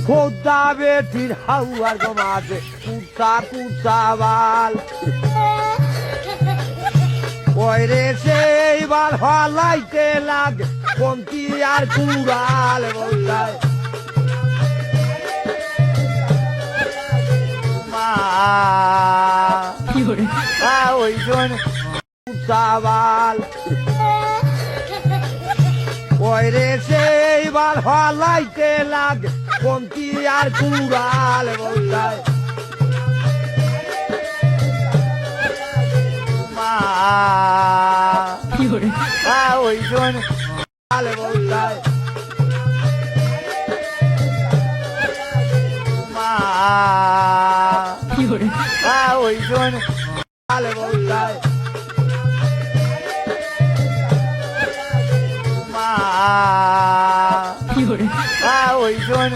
খোদা বেটির হাউয়ার গমাতে কুতা কুতা বাল ওই রে সেইবার হলাইতে লাগে কমতি আর কুড়াল বলতায় মা ওই জন কুতা বাল ওই রে সেইবার হলাইতে লাগে কমতি আর কুড়াল বলতায় মা ওই জন বলতায় মা ওই জন বলতায় মা ওই জন